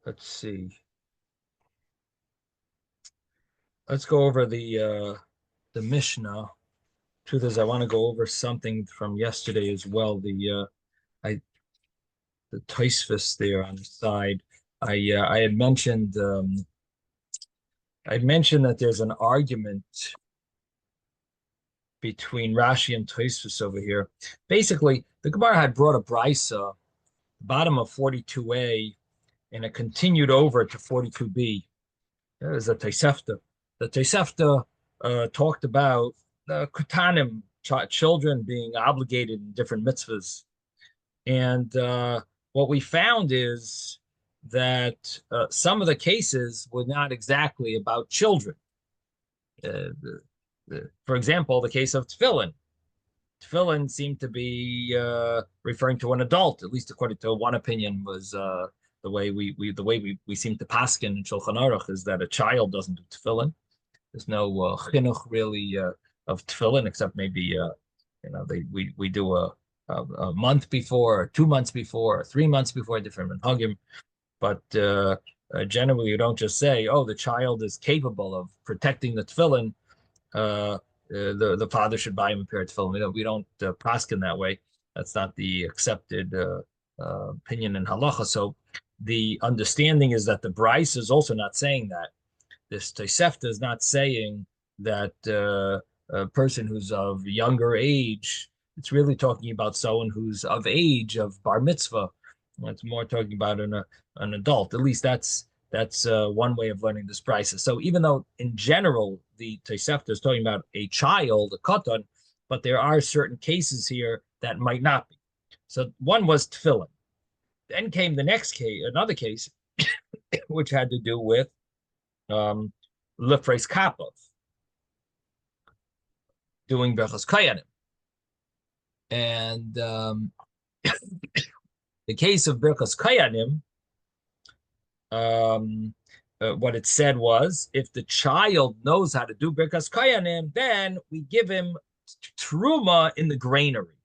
Let's see. Let's go over the Mishnah. Truth is, I want to go over something from yesterday as well. I the Tosfos there on the side. I had mentioned that there's an argument between Rashi and Tosfos over here. Basically, the Gemara had brought a brisa, bottom of 42a, and it continued over to 42b. There's a Tosefta. The Tosefta talked about the kutanim, children being obligated in different mitzvahs. And what we found is that some of the cases were not exactly about children. For example, the case of tefillin. Tefillin seemed to be referring to an adult, at least according to one opinion, was the way we seem to paskin in Shulchan Aruch is that a child doesn't do tefillin. There's no chinuch really of tefillin, except maybe we do a month before, or 2 months before, or 3 months before different minhagim. But generally, you don't just say, "Oh, the child is capable of protecting the tefillin." The father should buy him a pair of tefillin. We don't paskin that way. That's not the accepted opinion in halacha. So the understanding is that the Bryce is also not saying that. This Tosefta is not saying that a person who's of younger age. It's really talking about someone who's of age of bar mitzvah. It's more talking about an adult. At least that's one way of learning this price. So even though in general the Tosefta is talking about a child, a katan, but there are certain cases here that might not be. So one was tefillin. Then came the next case, another case, which had to do with lefreis kapov, doing berachos kayanim. And the case of berachos kayanim, what it said was, if the child knows how to do berachos kayanim, then we give him truma in the granary.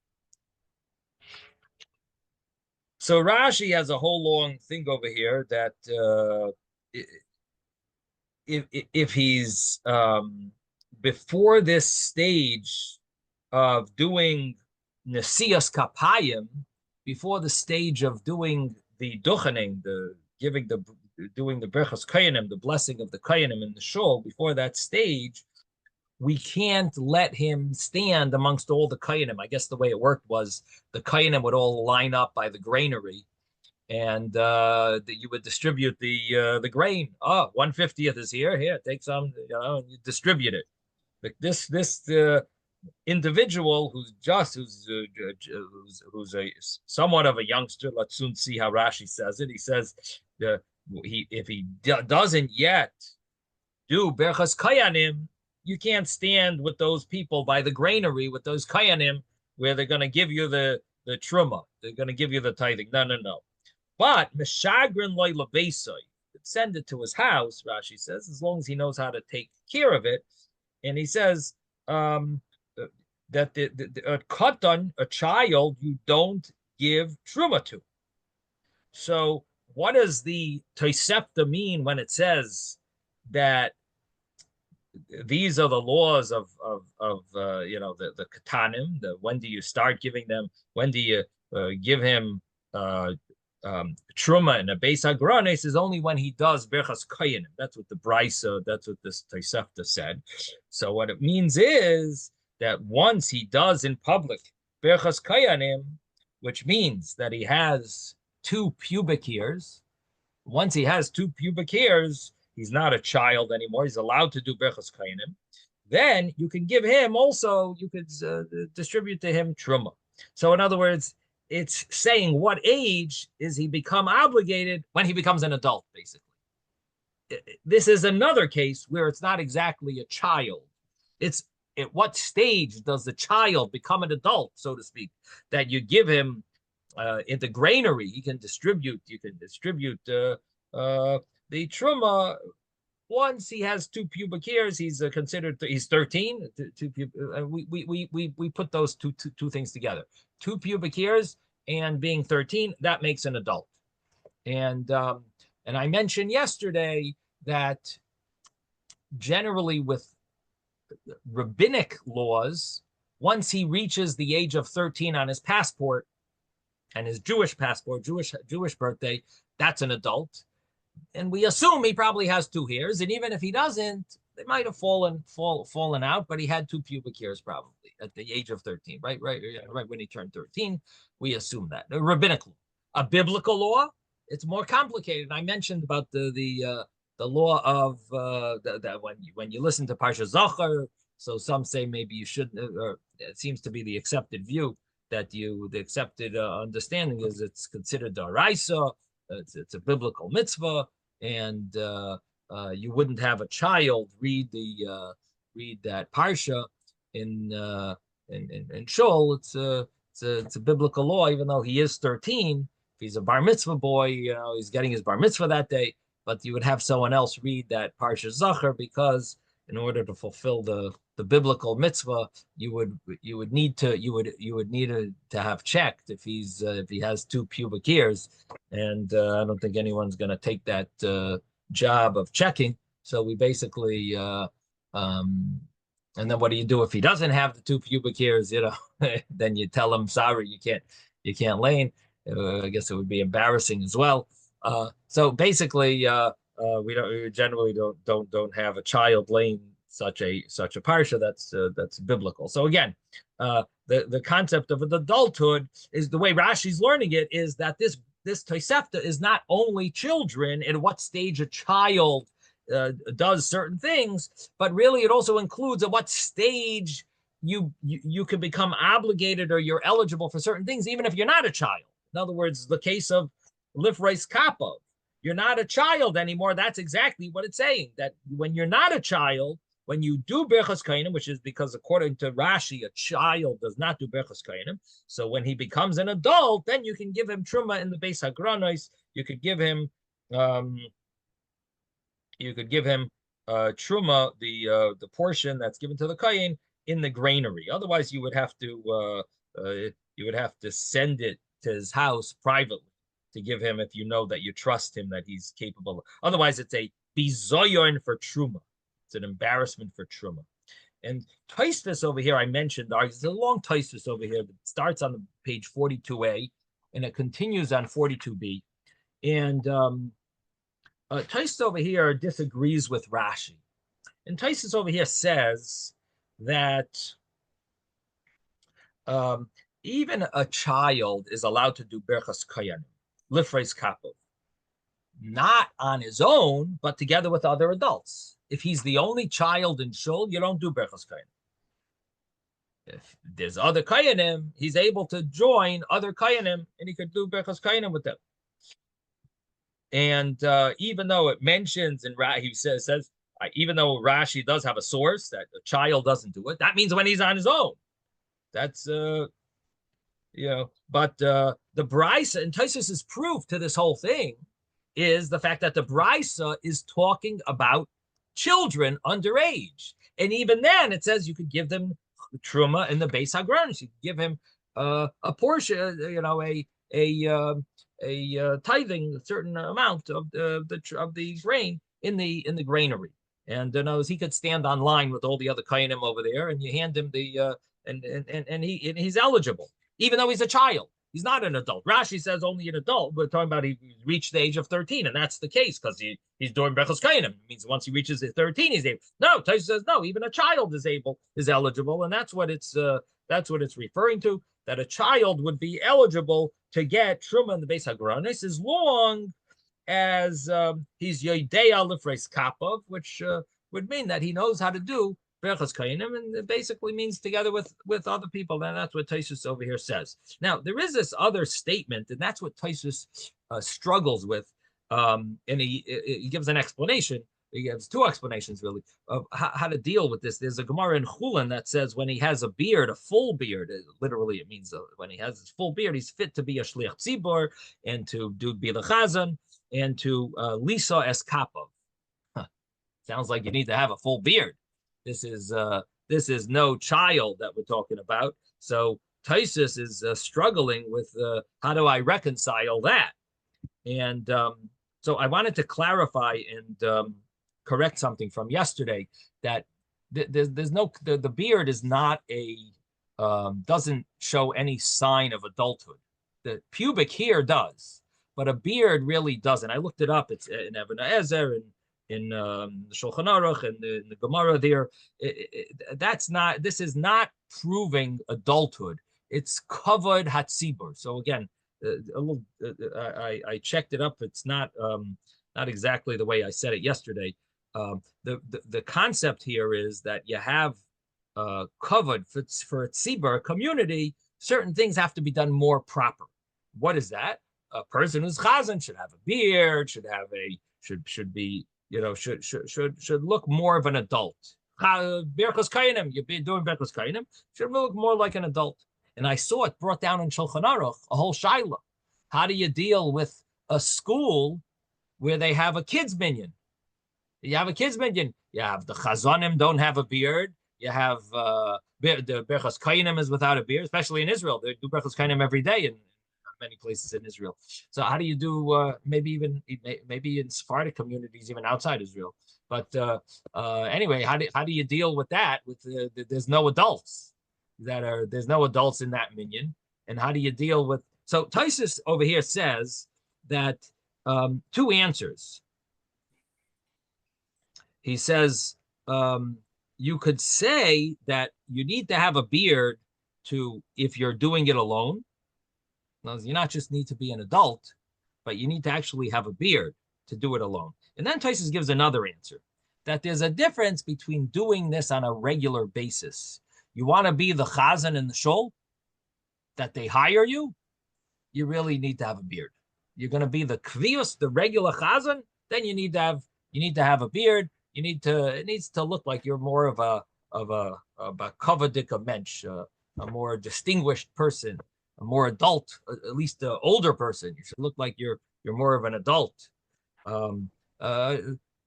So Rashi has a whole long thing over here that if he's before this stage of doing nesias kapayim, before the stage of doing the duchening, doing the berachos kayanim, the blessing of the kayanim in the shul, before that stage, we can't let him stand amongst all the kayanim. I guess the way it worked was the kayanim would all line up by the granary, and you would distribute the grain. Oh, 1/50th is here. Here, take some, and you distribute it. But this individual who's a somewhat of a youngster. Let's soon see how Rashi says it. He says if he doesn't yet do berachos kayanim, you can't stand with those people by the granary with those kayanim where they're going to give you the truma. They're going to give you the tithing. No. But meshagrin loy lebeisoi, send it to his house. Rashi says, as long as he knows how to take care of it. And he says that a katan, a child, you don't give truma to. So what does the Tosefta mean when it says that these are the laws of the katanim? When do you start giving them? When do you give him truma and a beis hagranes is only when he does berachos kayanim. That's what the brisa, that's what this Tosefta said. So what it means is that once he does in public berachos kayanim, which means that he has 2 pubic hairs. Once he has 2 pubic hairs, he's not a child anymore. He's allowed to do berachos kayanim. Then you can give him also, you could distribute to him truma. So in other words, it's saying what age is he become obligated when he becomes an adult, basically. This is another case where it's not exactly a child. It's at what stage does the child become an adult, so to speak, that you give him in the granary, you can distribute the truma. Once he has 2 pubic hairs, he's considered, he's 13. We put those two things together. 2 pubic hairs and being 13, that makes an adult. And And I mentioned yesterday that generally with rabbinic laws, once he reaches the age of 13 on his passport and his Jewish passport, Jewish birthday, that's an adult. And we assume he probably has 2 hairs. And even if he doesn't, they might have fallen out, but he had 2 pubic hairs probably at the age of 13, right when he turned 13. We assume that. A rabbinic law. A biblical law, it's more complicated. I mentioned about the law of that when you listen to Parsha Zachar, so some say maybe you shouldn't, or it seems to be the accepted view that the accepted understanding is it's considered daraisa, it's a biblical mitzvah, and you wouldn't have a child read that parsha in shul. It's a biblical law, even though he is 13. If he's a bar mitzvah boy, he's getting his bar mitzvah that day. But you would have someone else read that parsha Zachar, because in order to fulfill the biblical mitzvah, you would need to have checked if he has 2 pubic hairs, and I don't think anyone's going to take that job of checking. So we basically and then what do you do if he doesn't have the 2 pubic hairs? Then you tell him, sorry, you can't lane. I guess it would be embarrassing as well. So basically, we generally don't have a child laying such a parsha that's biblical. So again, the concept of adulthood is the way Rashi's learning it, is that this Tosefta is not only children and what stage a child does certain things, but really it also includes at what stage you can become obligated or you're eligible for certain things, even if you're not a child. In other words, the case of Lifreis Kapov, you're not a child anymore. That's exactly what it's saying, that when you're not a child, when you do Berchas Kainim, which is because according to Rashi, a child does not do Berchas Kainim. So when he becomes an adult, then you can give him Truma in the Beis Hagranos. You could give him Truma, the portion that's given to the Kayin, in the granary. Otherwise, you would have to send it to his house privately to give him, if you know that you trust him, that he's capable. Otherwise, it's a bizoyon for Truma. It's an embarrassment for Truma. And Tosfos over here, I mentioned, there's a long Tosfos over here that starts on page 42a and it continues on 42b. And Tosfos over here disagrees with Rashi. And Tosfos over here says that even a child is allowed to do Berchas Koyanim, Lifreis Kapov, not on his own, but together with other adults. If he's the only child in shul, you don't do Berchas Koyanim. If there's other Koyanim, he's able to join other Koyanim, and he could do Berchas Koyanim with them. And even though it mentions, and he says, even though Rashi does have a source that a child doesn't do it, that means when he's on his own. That's but the Brisa, and Tosfos' proof to this whole thing is the fact that the Brisa is talking about children underage. And even then it says you could give them Truma in the Beis Hagranos. You could give him a portion, a tithing, a certain amount of the grain in the granary. And he could stand online with all the other Kainim over there, and you hand him the and he's eligible, even though he's a child. He's not an adult. Rashi says only an adult. We're talking about he reached the age of 13, and that's the case because he's doing Berchos Kainim. It means once he reaches 13, he's able. No, Tosfos says no. Even a child is eligible, and that's what it's referring to. That a child would be eligible to get Truma in the Beis Hagranos as long as he's Yodeya Lifreis Kapov, which would mean that he knows how to do Berchos Kainim, and it basically means together with other people. And that's what Tosfos over here says. Now, there is this other statement, and that's what Tosfos struggles with. And he gives an explanation. He gives 2 explanations, really, of how to deal with this. There's a Gemara in Chulin that says when he has a beard, a full beard, literally it means when he has his full beard, he's fit to be a Shliach Tzibor and to do Bilachazan and to Lisa Eskapov. Sounds like you need to have a full beard. This is no child that we're talking about. So Tosfos is struggling with how do I reconcile that? And So I wanted to clarify and correct something from yesterday that there's no the beard is not a doesn't show any sign of adulthood. The pubic hair does, but a beard really doesn't. I looked it up. It's in Eben Ezer and in the Shulchan Aruch and in the Gemara there. That's not. This is not proving adulthood. It's covered hatzibur. So again, a little. I checked it up. It's not exactly the way I said it yesterday. The concept here is that you have covered for a tzibur community. Certain things have to be done more proper. What is that? A person who's chazan should have a beard, should be should look more of an adult. Berchos kainim, you're doing berchos kainim, should look more like an adult. And I saw it brought down in Shulchan Aruch, a whole shaila. How do you deal with a school where they have a kids minyan? You have a kids minyan. You have the chazanim don't have a beard. You have the berchos kainim is without a beard, especially in Israel. They do berchos kainim every day in many places in Israel. So how do you do maybe in Sephardic communities even outside Israel? But anyway, how do you deal with that? There's no adults there's no adults in that minyan, and how do you deal with? So Taisus over here says that two answers. He says you could say that you need to have a beard if you're doing it alone. You not just need to be an adult, but you need to actually have a beard to do it alone. And then Taisus gives another answer, that there's a difference between doing this on a regular basis. You want to be the chazan in the shul, that they hire you, you really need to have a beard. You're going to be the kvius, the regular chazan, then you need to have a beard. It needs to look like you're more of a kavadik mensch, a more distinguished person, a more adult, at least an older person. You should look like you're more of an adult. So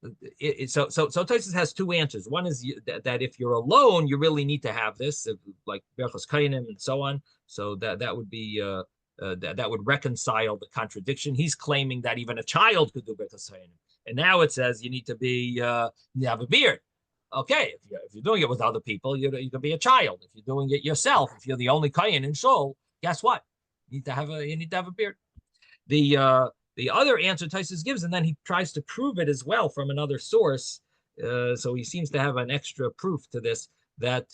Taisus has two answers. One is that if you're alone, you really need to have this, like berchos kainim and so on. So that would be that would reconcile the contradiction. He's claiming that even a child could do berchos kainim, and now it says you need to you have a beard. Okay, if you're doing it with other people, you can be a child. If you're doing it yourself, if you're the only kohen in shul, guess what? You need to have a beard. The other answer Taisus gives, and then he tries to prove it as well from another source. So he seems to have an extra proof to this, that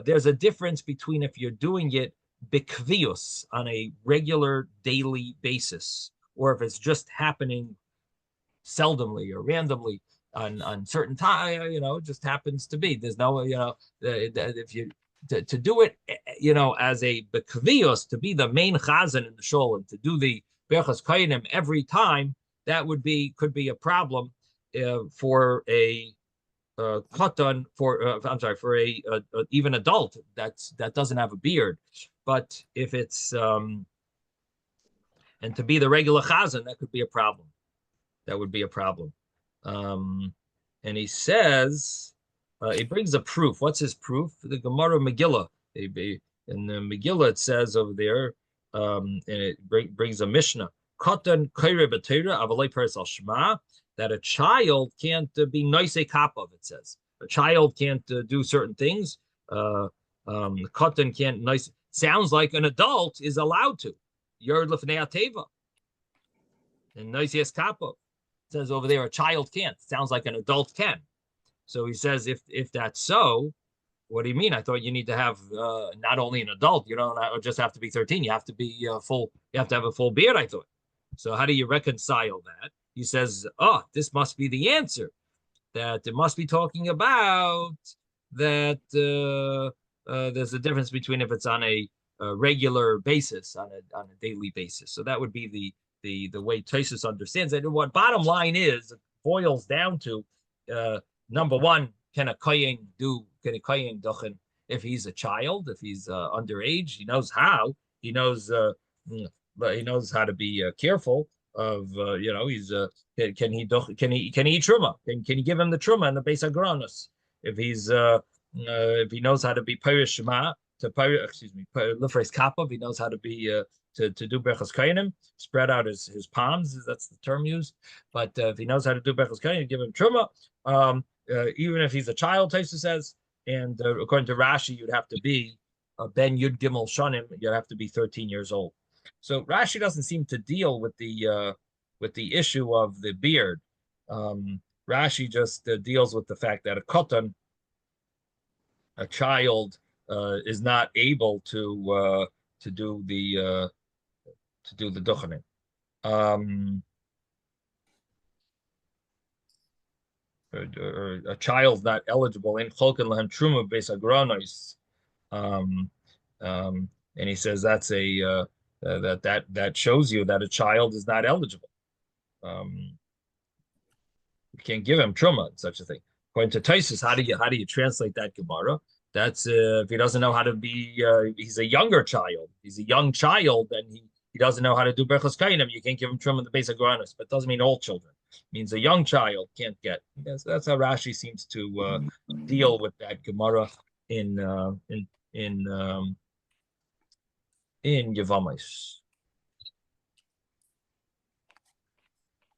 there's a difference between if you're doing it bikvius on a regular daily basis, or if it's just happening seldomly or randomly on certain time, it just happens to be. There's no, if you to do it, as a bikvius, to be the main chazan in the shul and to do the berchos kainim every time, that could be a problem for a katan, for a even adult that doesn't have a beard. But if it's and to be the regular chazan, that could be a problem. That would be a problem. And he says he brings a proof. What's his proof? The Gemara Megillah. In the Megillah it says over there. And it brings a Mishnah, Katan Kaira B'Teira Avalei Peres Al Shema, that a child can't be Noisei Kapov. It says a child can't do certain things. Katan can't nice. Sounds like an adult is allowed to. Yerd Lefnei Ateva and Noisei Kapov. It says over there a child can't. Sounds like an adult can. So he says if that's so. What do you mean? I thought you need to have not only an adult, you don't just have to be 13. You have to be full. You have to have a full beard, I thought. So how do you reconcile that? He says, this must be the answer. That it must be talking about that there's a difference between if it's on a regular basis, on a daily basis. So that would be the way Taisus understands it. And what bottom line is, it boils down to number one, can a kohen duchen if he's a child, if he's underage? He knows how. He knows how to be careful of. He's can he eat truma? Can you give him the truma and the beis agronos? If he knows how to be parish shema lefreis kapov, he knows how to be to do Berachos Kohanim, spread out his palms, that's the term used. But if he knows how to do Berachos Kohanim, give him Truma. Even if he's a child, Taisa says, and according to Rashi, you'd have to be Ben Yud Gimel Shanim, you'd have to be 13 years old. So Rashi doesn't seem to deal with the issue of the beard. Rashi just deals with the fact that a katan, a child, is not able to do the duchenim. Or a child's not eligible in cholken lahem truma beis agronos. And he says that's that shows you that a child is not eligible. You can't give him truma and such a thing. According to Taisus, how do you translate that Gemara? That's if he doesn't know how to be, he's a younger child. He's a young child, and he doesn't know how to do Berachos Kohanim. You can't give him truma in the basic granis, but it doesn't mean all children. It means a young child can't get. Yes, that's how Rashi seems to deal with that Gemara in Yevamos.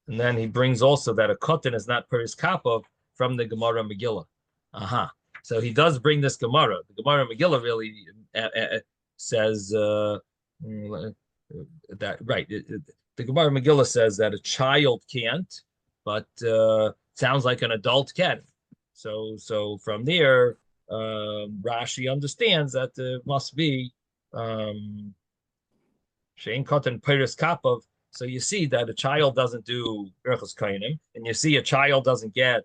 And then he brings also that a katan is not peris kapov from the Gemara Megillah. So he does bring this Gemara. The Gemara Megillah really says that, right. The Gemara Megillah says that a child can't, but sounds like an adult can. So from there, Rashi understands that there must be Shein Katan Peres Kapov. So you see that a child doesn't do Berachos Kohanim, and you see a child doesn't get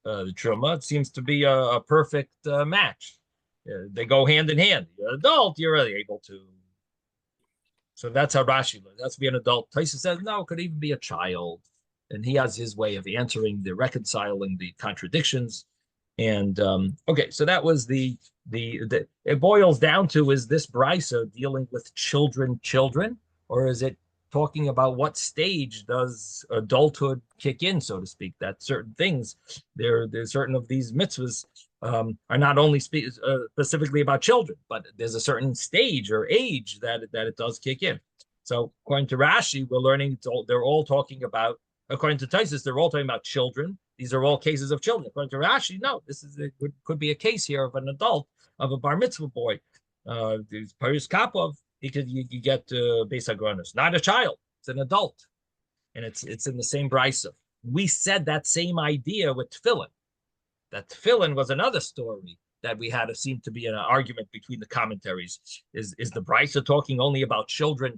the Truma. It seems to be a perfect match. They go hand in hand. You're an adult, you're really able to. So that's how Rashi learns. That's to be an adult. Taisa says, no, it could even be a child. And he has his way of answering, reconciling the contradictions. And okay, so that was the it boils down to, is this brisa dealing with children, or is it talking about what stage does adulthood kick in, so to speak? That certain things, there's certain of these mitzvahs are not only specifically about children, but there's a certain stage or age that it does kick in. So according to Rashi, we're learning they're all talking about, according to Taisus, they're all talking about children. These are all cases of children. According to Rashi, no, could be a case here of an adult, of a bar mitzvah boy. There's Paris Kapov, you get Beis Agronos, not a child, it's an adult, and it's in the same brisa. We said that same idea with tefillin. That tefillin was another story that we had. Seemed to be an argument between the commentaries. Is the brisa talking only about children,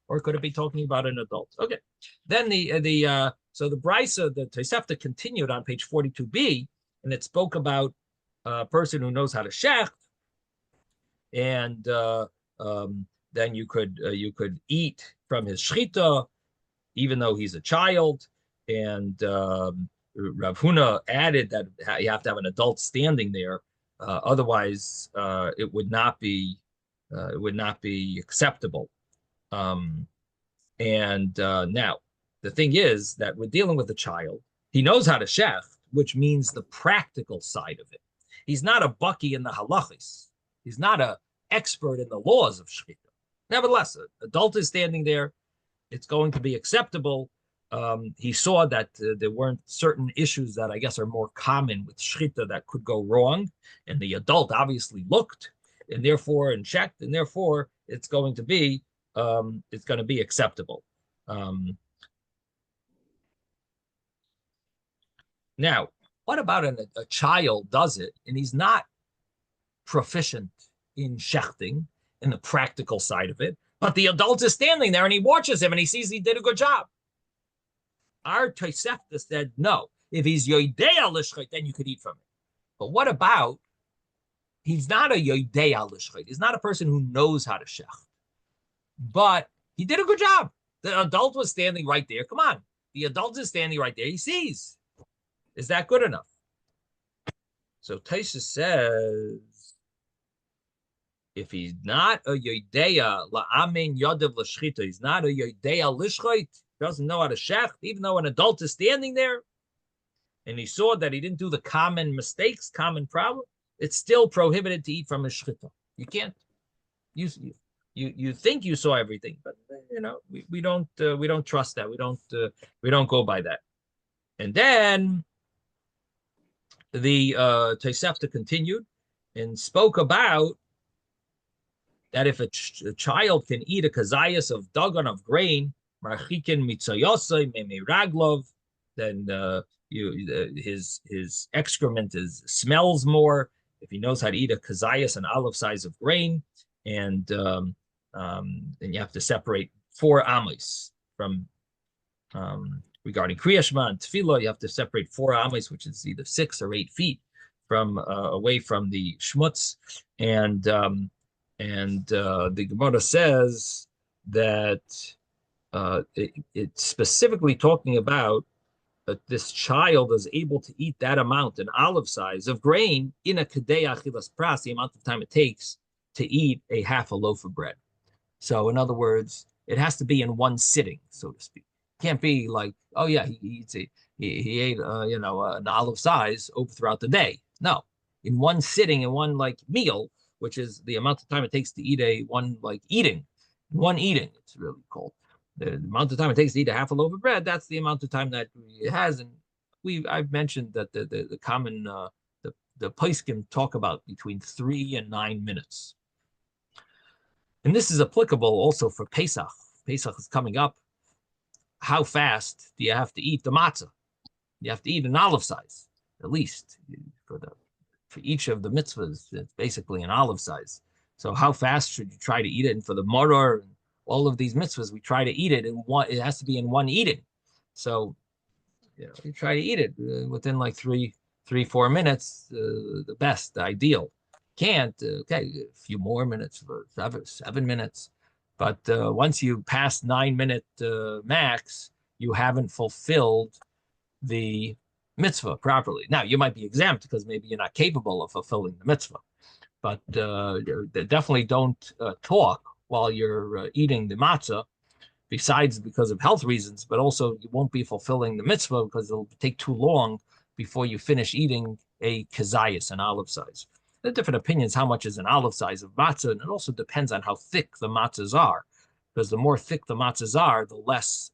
or could it be talking about an adult? Okay, then so the brisa, the Tosefta continued on page 42b, and it spoke about a person who knows how to shecht, and then you could eat from his shchita, even though he's a child. And Rav Huna added that you have to have an adult standing there, otherwise it would not be acceptable. Now the thing is that we're dealing with a child. He knows how to shecht, which means the practical side of it. He's not a baki in the halachis. He's not an expert in the laws of shechita. Nevertheless, an adult is standing there. It's going to be acceptable. He saw that there weren't certain issues that I guess are more common with shechita that could go wrong, and the adult obviously looked and checked, and therefore it's going to be acceptable. Now, what about a child does it and he's not proficient in shechting, in the practical side of it, but the adult is standing there and he watches him and he sees he did a good job? Our Tosefta said, no, if he's yoidea l'shchait, then you could eat from it. But what about, he's not a yoidea l'shchait, he's not a person who knows how to shecht, but he did a good job. The adult was standing right there. Come on, the adult is standing right there. He sees. Is that good enough? So Taisa says, if he's not a yodeya la'amen yodev l'shchita, he's not a yodeya l'shchait, doesn't know how to shecht, even though an adult is standing there, and he saw that he didn't do the common mistakes, common problem, it's still prohibited to eat from his shchita. You can't. you think you saw everything, but we don't trust that. We don't go by that. And then the Tosefta continued and spoke about that if a child can eat a kazayas of dagan of grain, marchikin mitzayosai raglov, then his excrement smells more. If he knows how to eat a kazayas, an olive size of grain, and then you have to separate 4 amos from regarding Kriyashma and Tefillah, you have to separate 4 amos, which is either 6 or 8 feet from away from the shmutz, and the Gemara says that it's specifically talking about that this child is able to eat that amount, an olive size of grain, in a kedei achilas pras, the amount of time it takes to eat a half a loaf of bread. So, in other words, it has to be in one sitting, so to speak. It can't be like, oh yeah, he ate an olive size over throughout the day. No, in one sitting, in one like meal, which is the amount of time it takes to eat one eating, it's really called. The amount of time it takes to eat a half a loaf of bread, that's the amount of time that it has. And I've mentioned that the common the poskim talk about between 3 and 9 minutes. And this is applicable also for Pesach. Pesach is coming up. How fast do you have to eat the matzah? You have to eat an olive size, at least for each of the mitzvahs. It's basically an olive size. So how fast should you try to eat it? And for the maror, all of these mitzvahs, we try to eat it in one. It has to be in one eating. So you try to eat it within like 3-4 minutes. The best, the ideal. Can't, okay, a few more minutes, 7 minutes. But once you pass 9-minute max, you haven't fulfilled the mitzvah properly. Now, you might be exempt because maybe you're not capable of fulfilling the mitzvah. But definitely don't talk while you're eating the matzah, besides because of health reasons, but also you won't be fulfilling the mitzvah because it'll take too long before you finish eating a kazayas, an olive size. There are different opinions how much is an olive size of matzah, and it also depends on how thick the matzahs are, because the more thick the matzahs are, the less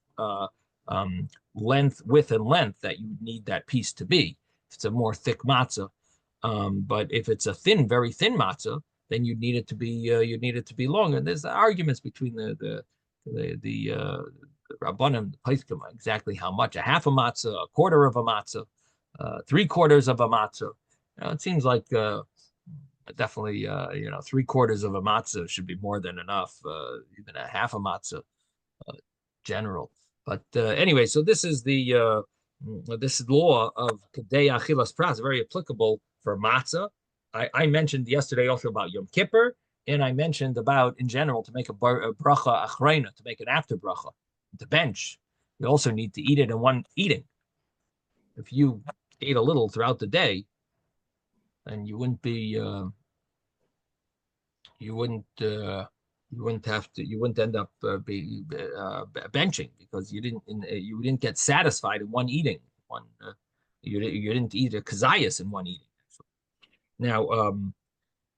width and length that you need that piece to be. If it's a more thick matzah, but if it's a very thin matzah, then you need it to be long. And there's arguments between the rabbanim, the poskim, exactly how much, a half a matzah, a quarter of a matzah, 3/4 of a matzah. It seems like definitely 3/4 of a matzah should be more than enough, even a half a matzah general. But anyway, so this is this law of kedei achilas pras, very applicable for matzah. I mentioned yesterday also about Yom Kippur, and I mentioned about, in general, to make a bracha achrayna, to make an after bracha, to bench. You also need to eat it in one eating. If you ate a little throughout the day, then you wouldn't end up benching, because you didn't get satisfied in one eating. You didn't eat a kazayas in one eating. Now,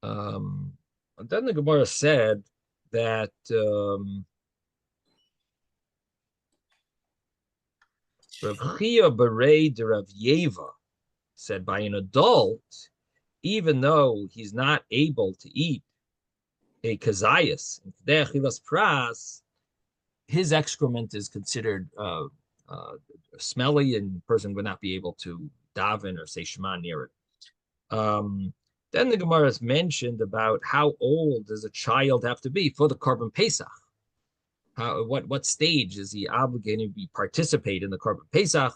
then the Gemara said that Rav Chia Berei de Rav Yeva said, by an adult, even though he's not able to eat a kazayas, his excrement is considered smelly, and the person would not be able to daven or say Shema near it. Then the Gemara has mentioned about how old does a child have to be for the Korban Pesach? What stage is he obligated to participate in the Korban Pesach?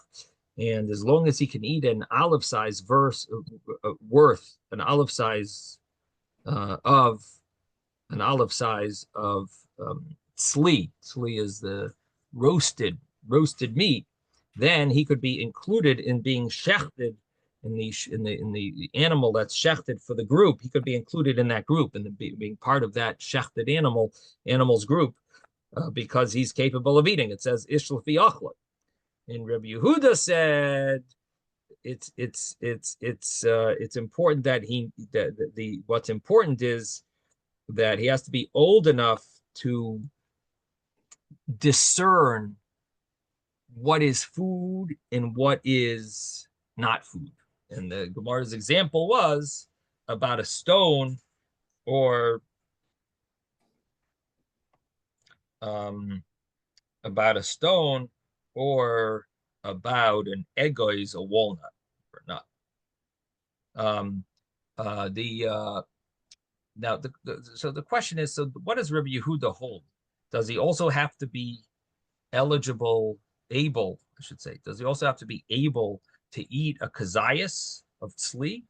And as long as he can eat an olive size worth an olive size of tzli. Tzli is the roasted meat. Then he could be included in being shechted in the animal that's shechted for the group. He could be included in that group and being part of that shechted animal's group because he's capable of eating. It says ish l'fi achla. And Rabbi Yehuda said it's important that what's important is that he has to be old enough to discern what is food and what is not food. And the Gemara's example was about a stone or about a stone or about an egois, a walnut or nut. So the question is, so what does Rabbi Yehuda hold? Does he also have to be able, I should say, does he also have to be able to eat a kazayas of tzli?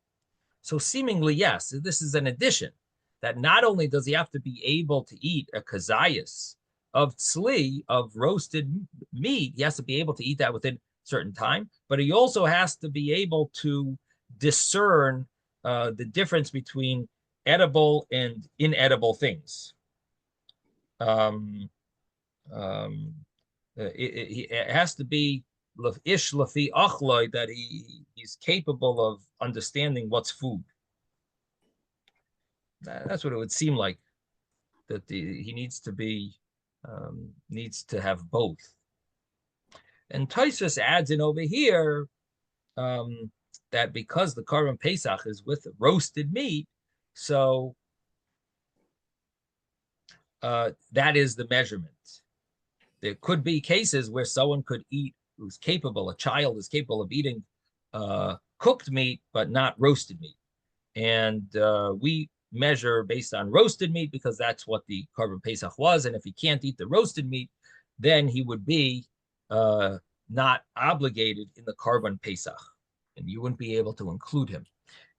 So seemingly, yes, this is an addition that not only does he have to be able to eat a kazayas of tzli, of roasted meat, he has to be able to eat that within a certain time, but he also has to be able to discern the difference between edible and inedible things. It has to be ish lafi achloi, that he's capable of understanding what's food. That's what it would seem like, that he needs to have both. And Tosfos adds in over here that because the Korban Pesach is with roasted meat, so that is the measurement. There could be cases where someone could eat, a child is capable of eating cooked meat, but not roasted meat. And we measure based on roasted meat because that's what the Korban Pesach was. And if he can't eat the roasted meat, then he would be not obligated in the Korban Pesach, and you wouldn't be able to include him.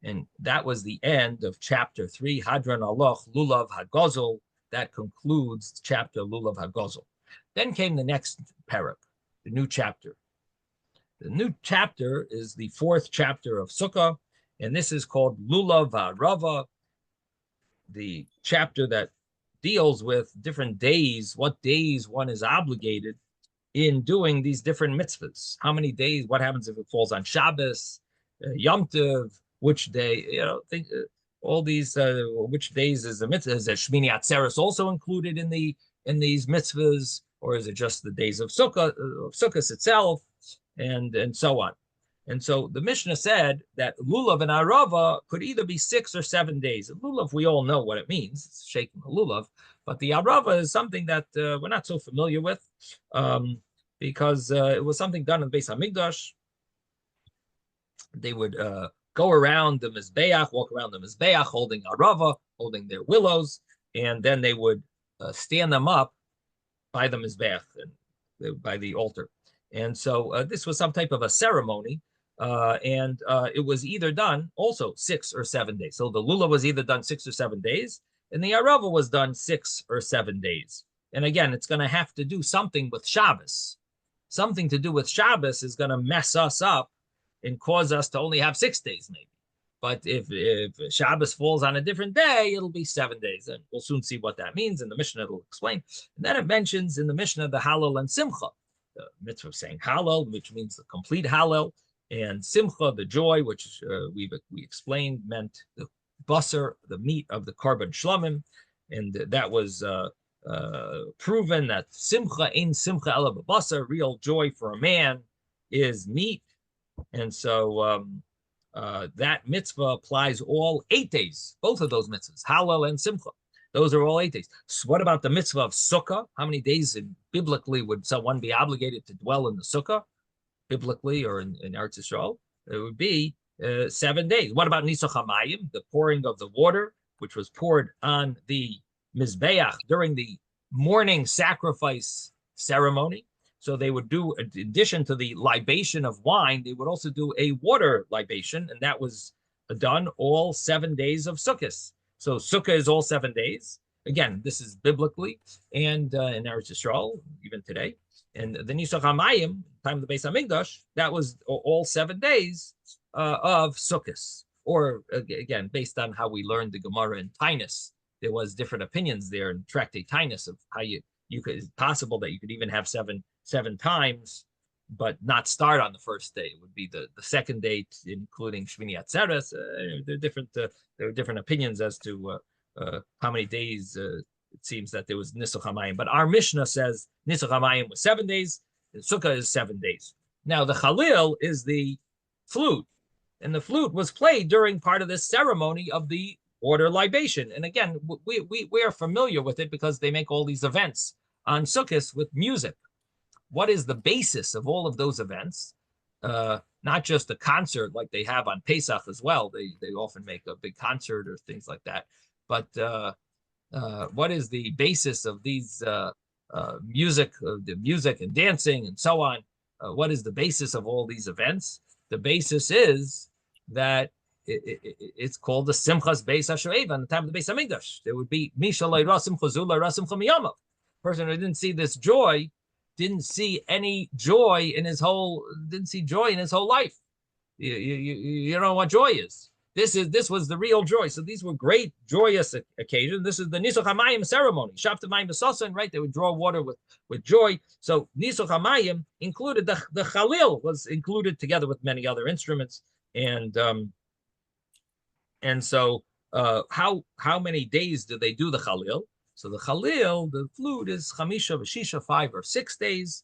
And that was the end of chapter 3, Hadran Aloch, Lulav Hagozol. That concludes chapter Lulav Hagozol. Then came the next parak, the new chapter. The new chapter is the 4th chapter of Sukkah, and this is called Lulav Ha'arava, the chapter that deals with different days, what days one is obligated in doing these different mitzvahs. How many days, what happens if it falls on Shabbos, Yom Tov, which day, all these, which days is the mitzvah? Is Shmini Atzeres also included in these mitzvahs, or is it just the days of Sukkah, Sukkot itself, and so on? And so the Mishnah said that lulav and arava could either be 6 or 7 days. Lulav, we all know what it means. It's shaking the lulav. But the arava is something that we're not so familiar with because it was something done in the Beis Hamikdash. They would go around the Mizbeach, walk around the Mizbeach, holding arava, holding their willows, and then they would stand them up by the Mizbeach, and by the altar. And so this was some type of a ceremony. And it was either done also 6 or 7 days. So the lulav was either done 6 or 7 days, and the arava was done 6 or 7 days. And again, it's going to have to do something with Shabbos. Something to do with Shabbos is going to mess us up and cause us to only have 6 days, maybe. But if Shabbos falls on a different day, it'll be 7 days. And we'll soon see what that means. In the Mishnah, it'll explain. And then it mentions in the Mishnah the Hallel and Simcha. The mitzvah of saying Hallel, which means the complete Hallel, and Simcha, the joy, which we explained, meant the basar, the meat of the Korban Shlomim. And that was proven that Simcha ain't Simcha ela b'basar, real joy for a man is meat. And so that mitzvah applies all 8 days, both of those mitzvahs, Hallel and Simcha. Those are all 8 days. So what about the mitzvah of Sukkah? How many days biblically would someone be obligated to dwell in the Sukkah? Biblically, or in Eretz Yisrael, it would be 7 days. What about Nisach HaMayim, the pouring of the water, which was poured on the Mizbeach during the morning sacrifice ceremony? So they would do, in addition to the libation of wine, they would also do a water libation, and that was done all 7 days of Sukkot. So Sukkah is all 7 days. Again, this is biblically, and in Eretz Yisrael, even today. And the Nisach HaMayim, time of the Beis Hamikdash, that was all 7 days of Sukkot. Or again, based on how we learned the Gemara in Tainus, there was different opinions there in Tractate Tainus of how you could. It's possible that you could even have seven times, but not start on the first day. It would be the second day, including Shmini Atzeres. There are different opinions as to how many days it seems that there was Nisuch HaMayim. But our Mishnah says Nisuch HaMayim was 7 days, and Sukkah is 7 days. Now, the Chalil is the flute, and the flute was played during part of this ceremony of the water libation. And again, we are familiar with it because they make all these events on Sukkot with music. What is the basis of all of those events? Not just a concert like they have on Pesach as well. They often make a big concert or things like that. But what is the basis of these music and dancing and so on? What is the basis of all these events? The basis is that it's called the Simchas Beis HaShoeva on the time of the Beis HaMikdash. There would be Misha Le'ra Simcha Zu Le'ra Simcha Miyamav. Person who didn't see this joy didn't see any joy in his whole life. You don't know what joy is. This was the real joy. So these were great joyous occasions. This is the Nisuch HaMayim ceremony. Shavta Mayim B'Sasan, right? They would draw water with joy. So Nisuch HaMayim included the Chalil was included together with many other instruments. And so how many days do they do the Chalil? So the Chalil, the flute, is Chamisha V'Shisha, 5 or 6 days.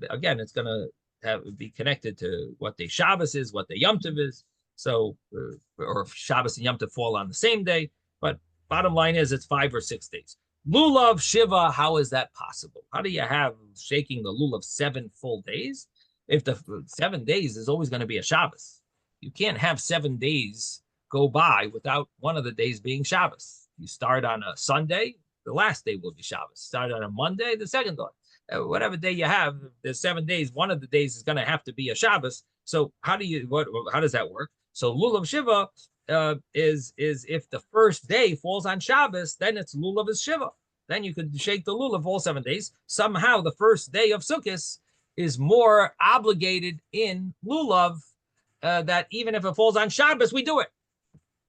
Again, it's going to be connected to what day Shabbos is, what day Yom Tov is. So, or if Shabbos and Yom Tov fall on the same day. But bottom line is it's 5 or 6 days. Lulav Shiva, how is that possible? How do you have shaking the lulav 7 full days? If the 7 days is always going to be a Shabbos. You can't have 7 days go by without one of the days being Shabbos. You start on a Sunday, the last day will be Shabbos. Start on a Monday, the second day. Whatever day you have, there's 7 days. One of the days is going to have to be a Shabbos. So how does that work? So Lulav Shiva is if the first day falls on Shabbos, then it's Lulav is Shiva. Then you could shake the Lulav all 7 days. Somehow the first day of Sukkot is more obligated in Lulav that even if it falls on Shabbos, we do it.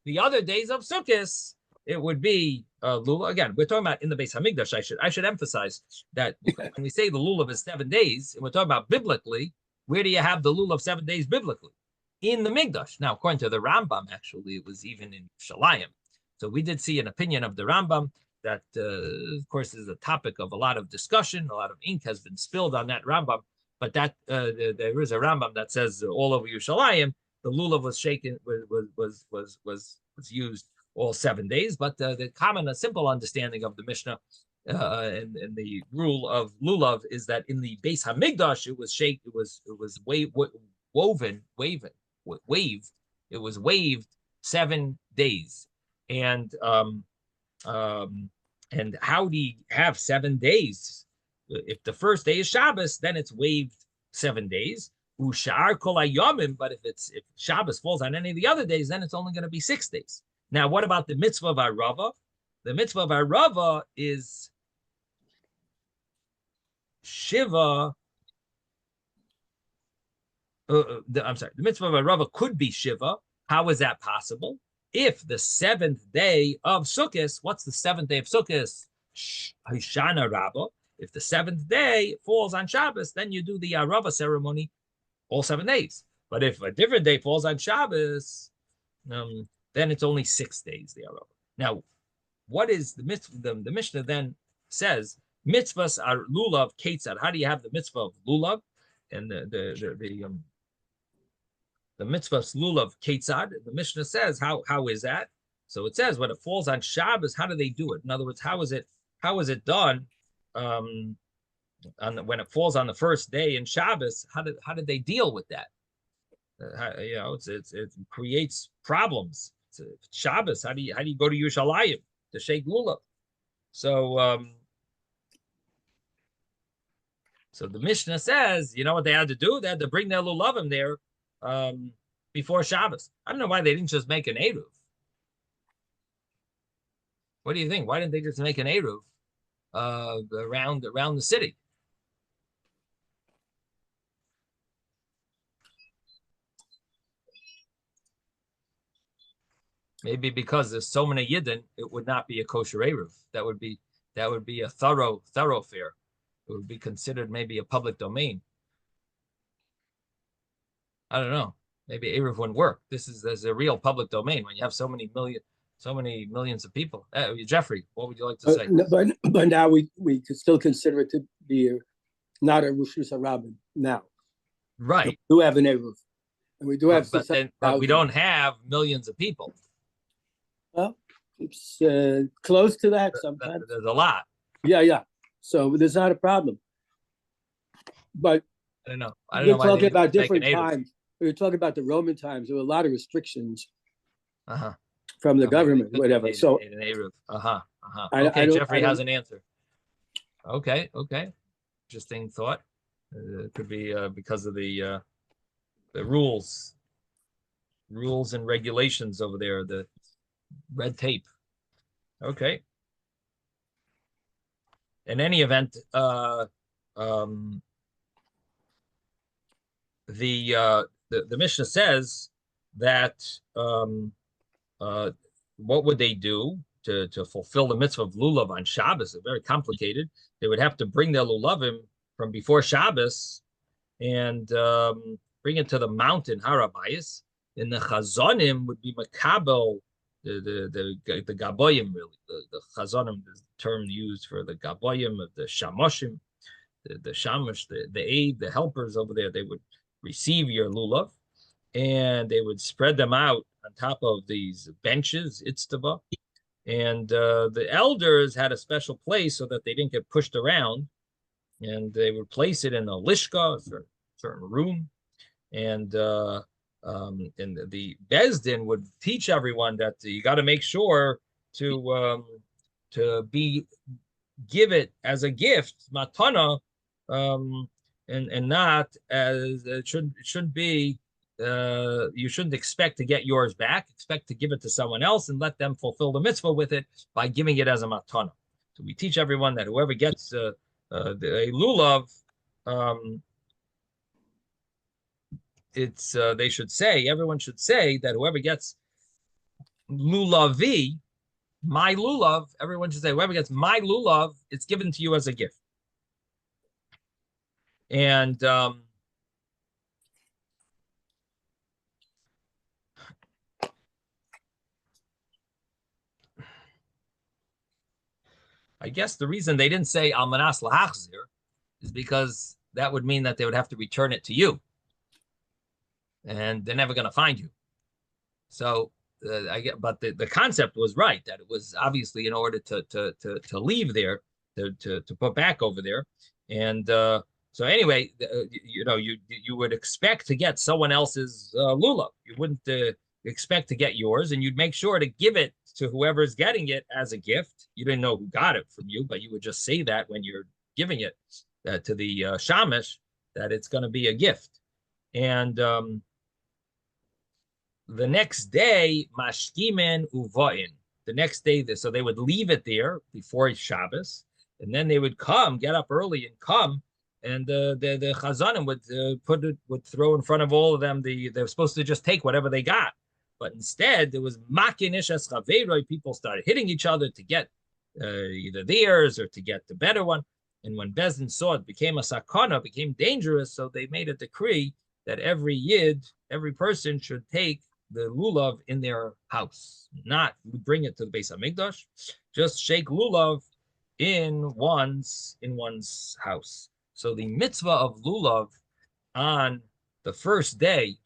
The other days of Sukkot, it would be Lulav. Again, we're talking about in the Beis Hamikdash. I should emphasize that when we say the Lulav is 7 days, and we're talking about biblically, where do you have the Lulav 7 days biblically? In the Mikdash. Now, according to the Rambam, actually, it was even in Shalayim. So we did see an opinion of the Rambam that, of course, is a topic of a lot of discussion. A lot of ink has been spilled on that Rambam. But that there is a Rambam that says all over Yerushalayim, the lulav was shaken, was used all 7 days. But the common, a simple understanding of the Mishnah and the rule of lulav is that in the Beis Hamikdash it was waved 7 days. And how do you have 7 days? If the first day is Shabbos, then it's waved 7 days. Ushar kol hayomim, but if Shabbos falls on any of the other days, then it's only going to be 6 days. Now, what about the mitzvah of Arava? The mitzvah of Arava is Shiva. The mitzvah of Arava could be Shiva. How is that possible? If the 7th day of Sukkot, what's the 7th day of Sukkot? Hoshana Rabbah. If the 7th day falls on Shabbos, then you do the Arava ceremony all 7 days. But if a different day falls on Shabbos, then it's only 6 days, the Arava. Now, what is the mitzvah? The Mishnah then says, mitzvahs are lulav ketzad. How do you have the mitzvah of lulav? And the mitzvahs lulav ketzad, the Mishnah says, how is that? So it says, when it falls on Shabbos, how do they do it? In other words, how is it done? When it falls on the first day in Shabbos, how did they deal with that? It creates problems. It's Shabbos. How do you go to Yerushalayim to shake lulav? So the Mishnah says, you know what they had to do? They had to bring their lulavim there before Shabbos. I don't know why they didn't just make an eruv. What do you think? Why didn't they just make an eruv around the city? Maybe because there's so many Yidden, it would not be a kosher eruv. That would be a thoroughfare. It would be considered maybe a public domain. I don't know. Maybe eruv wouldn't work. There's a real public domain when you have so many million. So many millions of people. Jeffrey, what would you like to say? But now we could still consider it to be not a Rosh Hashanah now. Right. We do have an Eruv, and we do have but we don't have millions of people. Well, it's close to that sometimes. There's a lot. Yeah. So there's not a problem. But I don't know. We're talking about different times. We were talking about the Roman times. There were a lot of restrictions from the government, whatever. So, okay, Jeffrey has an answer. Okay. Interesting thought. It could be because of the rules and regulations over there, the red tape. Okay. In any event, the Mishnah says that what would they do to fulfill the mitzvah of lulav on Shabbos? It's very complicated. They would have to bring their lulavim from before Shabbos and bring it to the mountain Har HaBayis. And the chazonim would be makabel the gaboyim, really. The chazonim is the term used for the gaboyim of the shamoshim, the shamash, the aid, the helpers over there. They would receive your lulav, and they would spread them out on top of these benches, itztava. And the elders had a special place so that they didn't get pushed around, and they would place it in a lishka, a certain room, and the Bezdin would teach everyone that you got to make sure to give it as a gift, matana, and not as it shouldn't be. You shouldn't expect to get yours back. Expect to give it to someone else and let them fulfill the mitzvah with it by giving it as a matana. So we teach everyone that whoever gets a lulav, they should say, everyone should say that whoever gets lulavi, my lulav, everyone should say, whoever gets my lulav, it's given to you as a gift. And I guess the reason they didn't say almanas lahachzir is because that would mean that they would have to return it to you, and they're never going to find you. So but the concept was right, that it was obviously in order to leave there, to put back over there, and so anyway, you would expect to get someone else's lulav. You wouldn't expect to get yours, and you'd make sure to give it to whoever's getting it as a gift. You didn't know who got it from you, but you would just say that when you're giving it to the shamash, that it's going to be a gift. And the next day, mashkimen uvain. The next day, so they would leave it there before Shabbos, and then they would get up early and come, and the chazanim would throw in front of all of them. They're supposed to just take whatever they got, but instead there was makinish es chaveiroi. People started hitting each other to get either theirs or to get the better one. And when Bezdin saw it became a sakana, became dangerous, so they made a decree that every yid, every person should take the lulav in their house, not bring it to the Beis Hamikdash, just shake lulav in one's house. So the mitzvah of lulav on the first day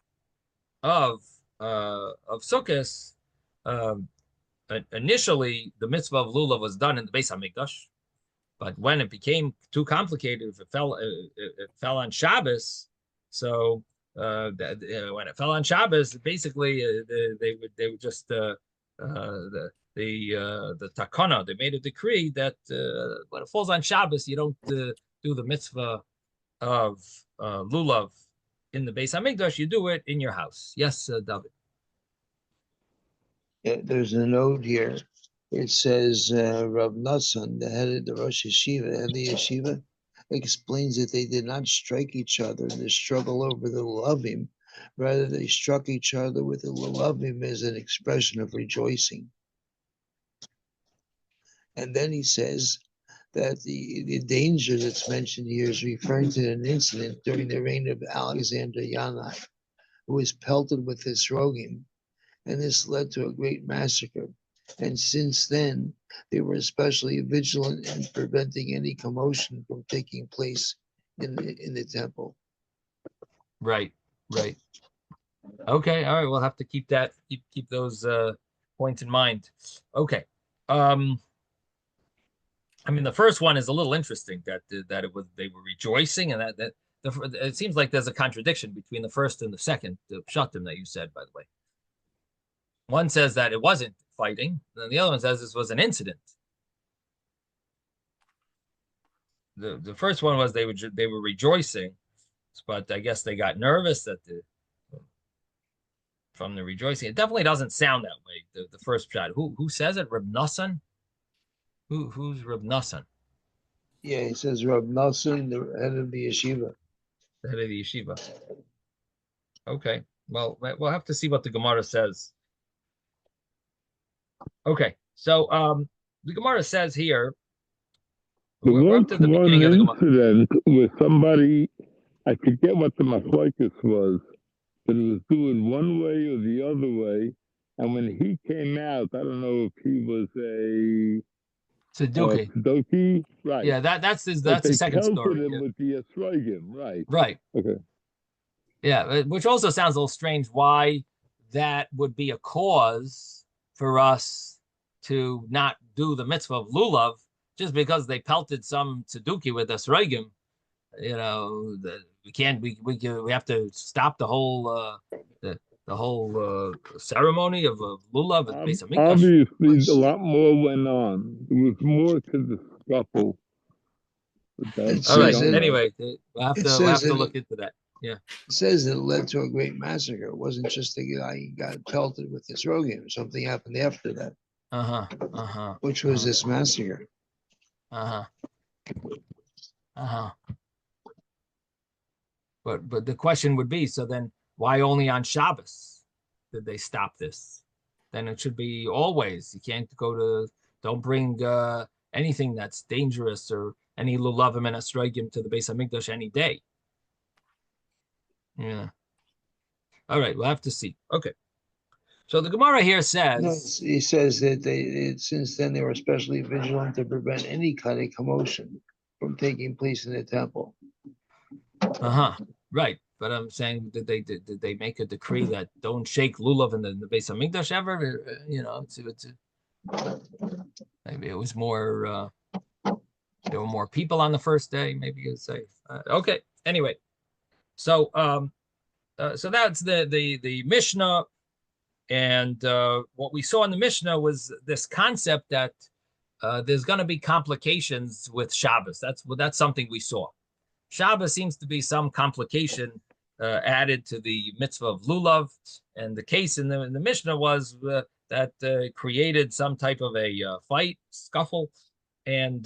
of Sukkot, initially the mitzvah of lulav was done in the Beis Hamikdash, but when it became too complicated, if it fell on Shabbos, so when it fell on Shabbos, basically they would just the takana, they made a decree that when it falls on Shabbos, you don't do the mitzvah of lulav in the Beis Hamikdash. You do it in your house. Yes, David. Yeah, there's a note here. It says Rav Nassan, the head of the Rosh Yeshiva, and the yeshiva, explains that they did not strike each other in the struggle over the lulavim. Rather, they struck each other with the lulavim as an expression of rejoicing. And then he says that the danger that's mentioned here is referring to an incident during the reign of Alexander Yanai, who was pelted with his rogim, and this led to a great massacre. and since then they were especially vigilant in preventing any commotion from taking place in the temple. Right. Okay, all right. We'll have to keep those points in mind. Okay. I mean, the first one is a little interesting that they were rejoicing, and that it seems like there's a contradiction between the first and the second pshatim that you said, by the way. One says that it wasn't fighting, and the other one says this was an incident. The first one was they were rejoicing, but I guess they got nervous from the rejoicing. It definitely doesn't sound that way. The first pshat. Who says it? Reb Nassan? Who's Reb Nassan? Yeah, he says Reb Nassan, the head of the yeshiva. The head of the yeshiva. Okay. Well, we'll have to see what the Gemara says. Okay. So the Gemara says here. We're up to the beginning of the incident where somebody, I forget what the machlokes was, but it was doing one way or the other way. And when he came out, I don't know if he was a Tzeduki, right? Yeah, that's the second story. Him with the Esrogim, right? Right. Okay. Yeah, which also sounds a little strange. Why that would be a cause for us to not do the mitzvah of lulav just because they pelted some Tzeduki with Esrogim. You know, we can't. We have to stop the whole the whole ceremony of lulav at Beis Hamikdash. Obviously, a lot more went on. There was more to the scuffle. All right. Anyway, we'll have to look into that. Yeah. It says it led to a great massacre. It wasn't just the guy got pelted with his rogim. Something happened after that. Which was this massacre. But the question would be, so then why only on Shabbos did they stop this? Then it should be always. You can't don't bring anything that's dangerous or any lulavim and esrogim to the Beis Hamikdash any day. Yeah. All right, we'll have to see. Okay. So the Gemara here says... he says that since then they were especially vigilant to prevent any kind of commotion from taking place in the temple. Right. But I'm saying, did they make a decree that don't shake lulav in the Beis Hamikdash ever? You know, maybe it was more... there were more people on the first day. Maybe you'd say, okay. Anyway, so so that's the Mishnah, and what we saw in the Mishnah was this concept that there's going to be complications with Shabbos. That's something we saw. Shabbos seems to be some complication added to the mitzvah of lulav, and the case in the Mishnah was that created some type of a fight, scuffle, and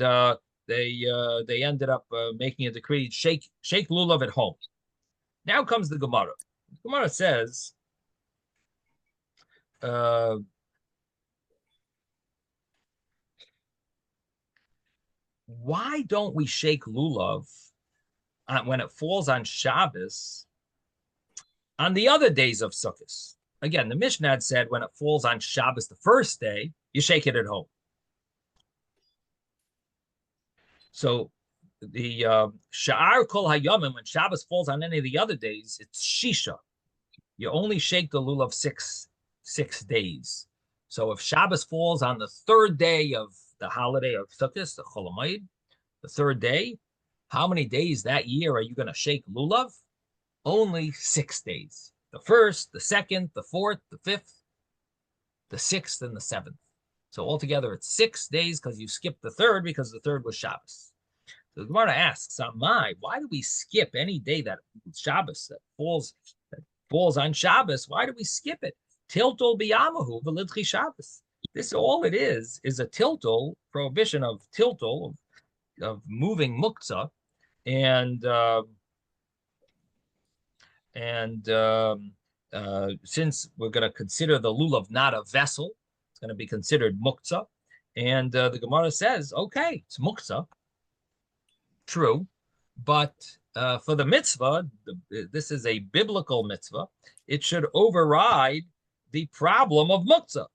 they ended up making a decree, shake lulav at home. Now comes the Gemara. The Gemara says, why don't we shake lulav when it falls on Shabbos on the other days of Sukkot? Again, the Mishnah had said when it falls on Shabbos the first day, you shake it at home. So the Sha'ar Kol Hayomim, when Shabbos falls on any of the other days, it's Shisha. You only shake the lulav 6 days. So if Shabbos falls on the third day of the holiday of Sukkot, the Chol Hamoed, the third day, how many days that year are you going to shake lulav? Only 6 days. The first, the second, the fourth, the fifth, the sixth, and the seventh. So altogether, it's 6 days because you skipped the third because the third was Shabbos. So the Gemara asks, why do we skip any day that Shabbos that falls on Shabbos? Why do we skip it? Tiltul biyamahu v'lidchi Shabbos. This all it is a tiltul, prohibition of tiltul, of moving muktzah, and since we're going to consider the lulav not a vessel, it's going to be considered muktzah. And the Gemara says, okay, it's muktzah. True. But for the mitzvah, this is a biblical mitzvah. It should override the problem of muktzah.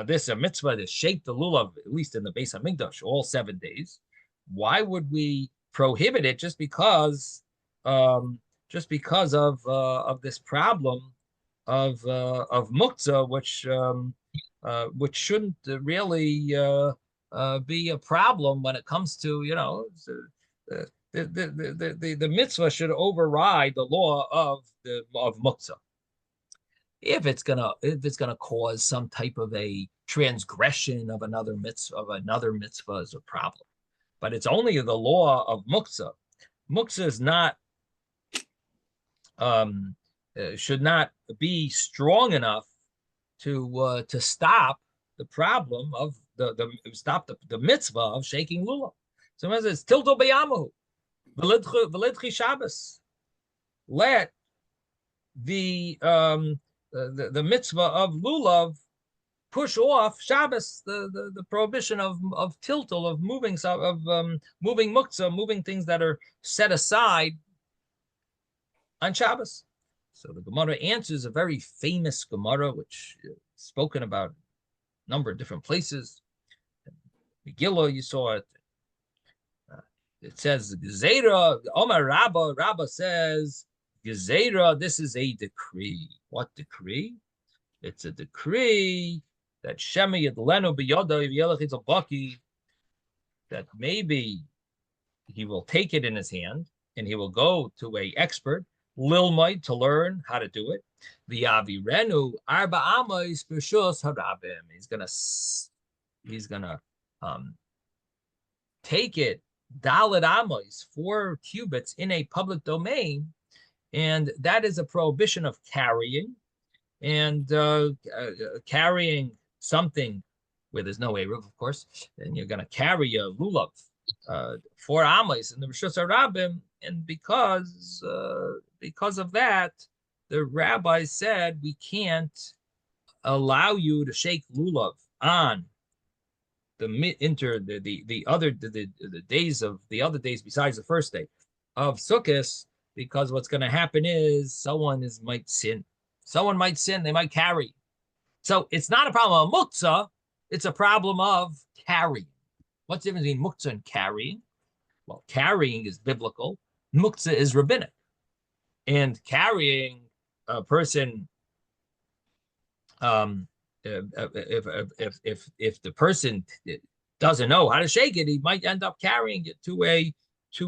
this a mitzvah to shake the lulav, at least in the Beis Hamikdash, all 7 days. Why would we prohibit it just because of this problem of muktzah, which shouldn't really be a problem when it comes to the mitzvah should override the law of muktzah. If it's gonna cause some type of a transgression of another mitzvah is a problem, but it's only the law of muktzah. Muktzah is not should not be strong enough to stop the problem of the mitzvah of shaking lulav. So it says tilto beyamahu v'lidchi Shabbos. Let the mitzvah of lulav push off Shabbos, the prohibition of tiltul, of moving muktzah, moving things that are set aside on Shabbos. So the Gemara answers a very famous Gemara, which is spoken about a number of different places. Megillah, you saw it. It says Gezerah, Omar Rabba says, Gezerah, this is a decree. What decree? It's a decree that Shemi Yadlenu Biyoda Yelech Baki, that maybe he will take it in his hand and he will go to an expert, Lilmite, to learn how to do it. The Avirenu Arba Amos B'Shus Harabim. He's gonna take it Dalet Amos, 4 cubits in a public domain, and that is a prohibition of carrying, and carrying something where there's no Eruv, of course, and you're going to carry a lulav 4 amos in the Rishus HaRabim, and because of that, the rabbi said we can't allow you to shake lulav on the other days besides the first day of Sukkot, because what's going to happen is someone might sin. Someone might sin, they might carry. So it's not a problem of muktzah, it's a problem of carrying. What's the difference between muktzah and carrying? Well, carrying is biblical, muktzah is rabbinic. And carrying a person, if the person doesn't know how to shake it, he might end up carrying it to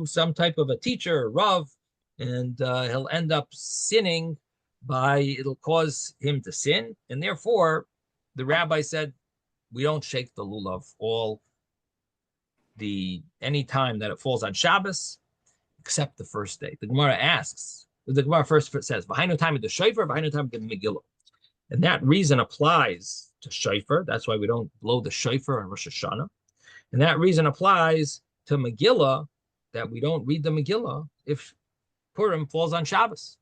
some type of a teacher, a rav, and he'll end up sinning it'll cause him to sin, and therefore the rabbi said we don't shake the lulav any time that it falls on Shabbos, except the first day. The Gemara asks. The Gemara first says, "V'hainu time of the shofar, v'hainu time of the megillah," and that reason applies to shofar. That's why we don't blow the shofar on Rosh Hashanah, and that reason applies to Megillah, that we don't read the Megillah if Purim falls on Shabbos.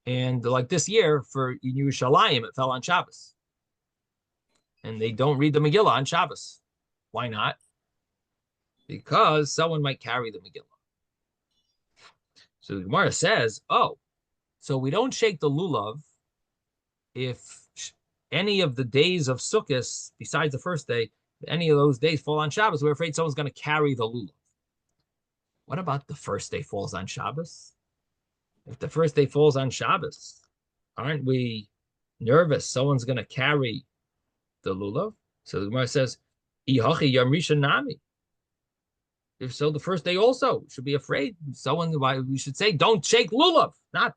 And like this year in Yerushalayim, it fell on Shabbos. And they don't read the Megillah on Shabbos. Why not? Because someone might carry the Megillah. So the Gemara says, so we don't shake the lulav if any of the days of Sukkot, besides the first day, any of those days fall on Shabbos. We're afraid someone's going to carry the lulav. What about the first day falls on Shabbos? If the first day falls on Shabbos, aren't we nervous someone's going to carry the lulav? So the Gemara says, Ihachi Yom Rishon Nami. If so, the first day also should be afraid. We should say, don't shake lulav. Not,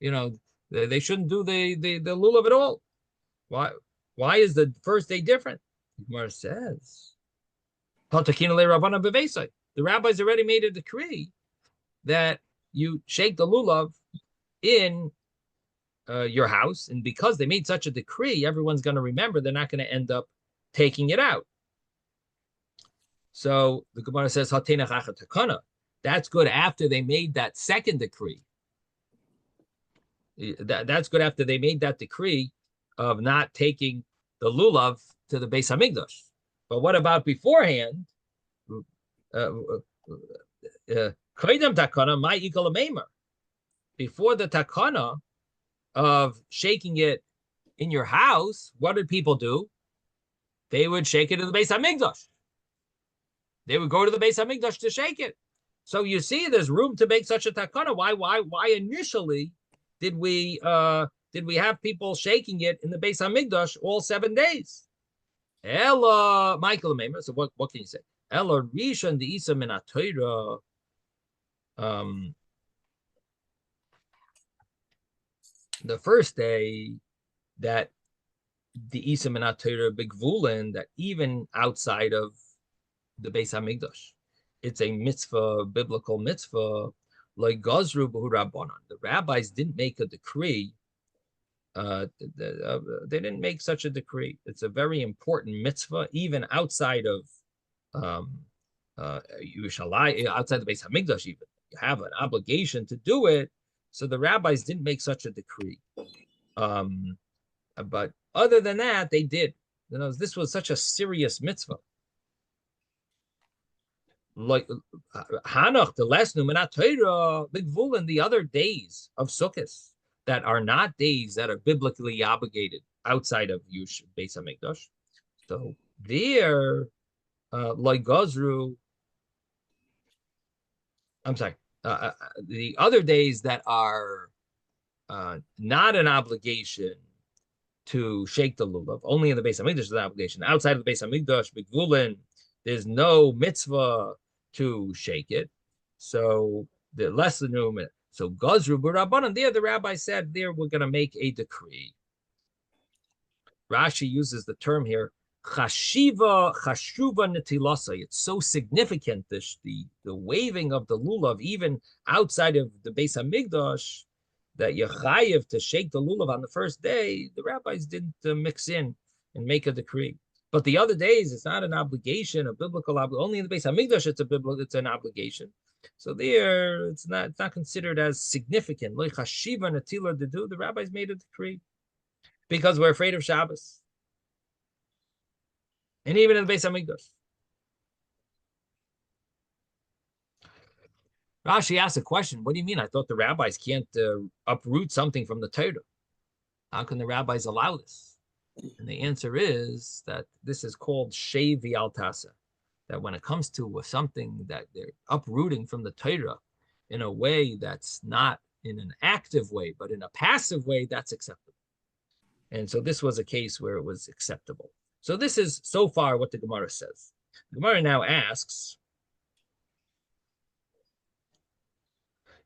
they shouldn't do the lulav at all. Why is the first day different? The Gemara says, the rabbis already made a decree that you shake the lulav in your house, and because they made such a decree, everyone's going to remember. They're not going to end up taking it out. So the Gemara says, that's good after they made that second decree. That's good after they made that decree of not taking the lulav to the Beis Hamikdash. But what about beforehand? Before the takana of shaking it in your house, what did people do? They would shake it in the Beis Hamikdash. They would go to the Beis Hamikdash to shake it. So you see, there's room to make such a takana. Why initially did we have people shaking it in the Beis Hamikdash all 7 days? Ella, Michael Maimer. So what can you say? Ella Rishon the Isa min HaTorah. The first day that the Isa min HaTorah Bigvulin, that even outside of the Beis Hamikdash, it's a mitzvah, biblical mitzvah, like Gazru B'hu Rabbanan. The rabbis didn't make a decree. They didn't make such a decree. It's a very important mitzvah, even outside of Yerushalayim, outside the Beis Hamikdash. Even you have an obligation to do it. So the rabbis didn't make such a decree. But other than that, they did. This was such a serious mitzvah. Like Hanach, the last Numenat Torah, Bigvul, and the other days of Sukkot that are not days that are biblically obligated outside of Beis Hamikdash. So there, like Gazru, I'm sorry, the other days that are not an obligation to shake the lulav, only in the Beis Hamikdash is an obligation. Outside of the Beis Hamikdash, Bigvulin, there's no mitzvah to shake it. So the less than minute. So Gazru B'Rabbanan, there the rabbi said, there we're going to make a decree. Rashi uses the term here, chashuva netilasa. It's so significant, the waving of the lulav, even outside of the Beis Hamikdash, that you're chayiv to shake the lulav on the first day. The rabbis didn't mix in and make a decree. But the other days, it's not an obligation, a biblical obligation. Only in the Beis Hamikdash, it's an obligation. So there, it's not considered as significant. Like Hashiva Natila to do, the rabbis made a decree because we're afraid of Shabbos, and even in the Beis Hamikdash. Rashi asked a question. What do you mean? I thought the rabbis can't uproot something from the Torah. How can the rabbis allow this? And the answer is that this is called Shevi Altasa, that when it comes to something that they're uprooting from the Torah in a way that's not in an active way, but in a passive way, that's acceptable. And so this was a case where it was acceptable. So this is so far what the Gemara says. The Gemara now asks,